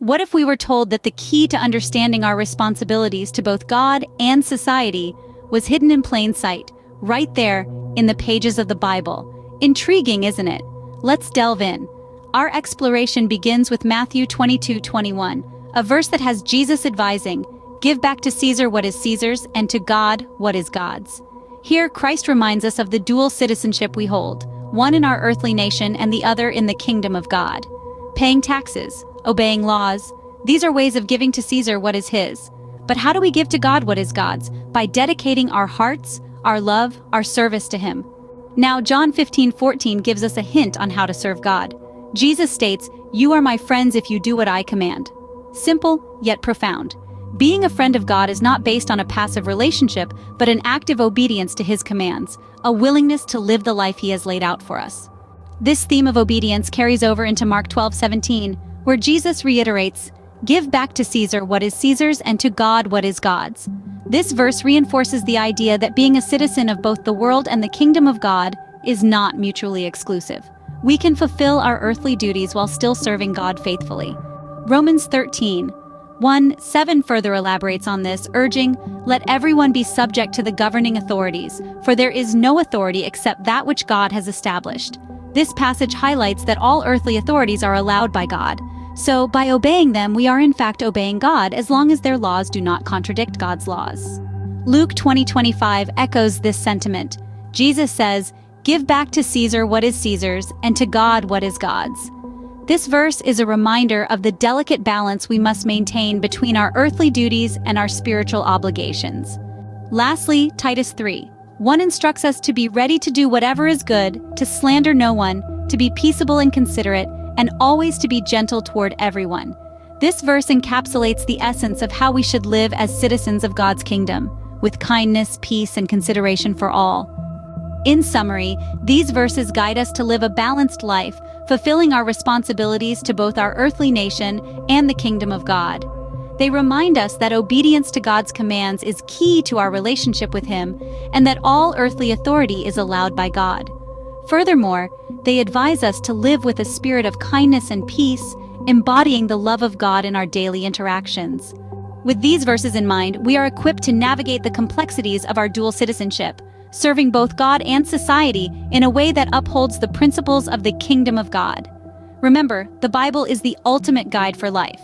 What if we were told that the key to understanding our responsibilities to both God and society was hidden in plain sight, right there in the pages of the Bible? Intriguing, isn't it? Let's delve in. Our exploration begins with Matthew 22:21, a verse that has Jesus advising, "Give back to Caesar what is Caesar's, and to God what is God's." Here, Christ reminds us of the dual citizenship we hold, one in our earthly nation and the other in the kingdom of God. Paying taxes, obeying laws, these are ways of giving to Caesar what is his. But how do we give to God what is God's? By dedicating our hearts, our love, our service to Him. Now, John 15:14 gives us a hint on how to serve God. Jesus states, "You are my friends if you do what I command." Simple, yet profound. Being a friend of God is not based on a passive relationship, but an active obedience to His commands, a willingness to live the life He has laid out for us. This theme of obedience carries over into Mark 12:17, where Jesus reiterates, "Give back to Caesar what is Caesar's and to God what is God's." This verse reinforces the idea that being a citizen of both the world and the kingdom of God is not mutually exclusive. We can fulfill our earthly duties while still serving God faithfully. Romans 13:1-7 further elaborates on this, urging, "Let everyone be subject to the governing authorities, for there is no authority except that which God has established." This passage highlights that all earthly authorities are allowed by God. So, by obeying them, we are in fact obeying God as long as their laws do not contradict God's laws. Luke 20:25 echoes this sentiment. Jesus says, "Give back to Caesar what is Caesar's, and to God what is God's." This verse is a reminder of the delicate balance we must maintain between our earthly duties and our spiritual obligations. Lastly, Titus 3:1 instructs us to be ready to do whatever is good, to slander no one, to be peaceable and considerate, and always to be gentle toward everyone. This verse encapsulates the essence of how we should live as citizens of God's kingdom, with kindness, peace, and consideration for all. In summary, these verses guide us to live a balanced life, fulfilling our responsibilities to both our earthly nation and the kingdom of God. They remind us that obedience to God's commands is key to our relationship with Him, and that all earthly authority is allowed by God. Furthermore, they advise us to live with a spirit of kindness and peace, embodying the love of God in our daily interactions. With these verses in mind, we are equipped to navigate the complexities of our dual citizenship, serving both God and society in a way that upholds the principles of the kingdom of God. Remember, the Bible is the ultimate guide for life.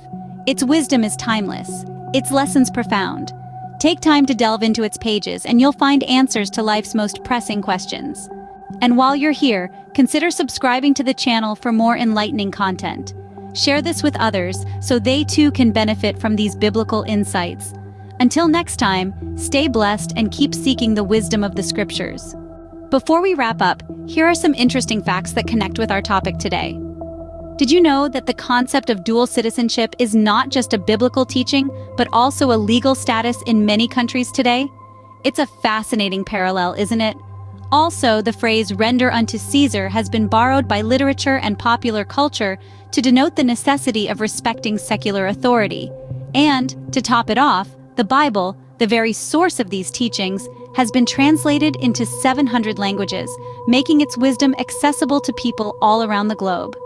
Its wisdom is timeless, its lessons profound. Take time to delve into its pages, and you'll find answers to life's most pressing questions. And while you're here, consider subscribing to the channel for more enlightening content. Share this with others so they too can benefit from these biblical insights. Until next time, stay blessed and keep seeking the wisdom of the scriptures. Before we wrap up, here are some interesting facts that connect with our topic today. Did you know that the concept of dual citizenship is not just a biblical teaching, but also a legal status in many countries today? It's a fascinating parallel, isn't it? Also, the phrase "render unto Caesar" has been borrowed by literature and popular culture to denote the necessity of respecting secular authority. And, to top it off, the Bible, the very source of these teachings, has been translated into 700 languages, making its wisdom accessible to people all around the globe.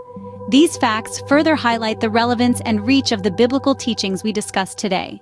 These facts further highlight the relevance and reach of the biblical teachings we discussed today.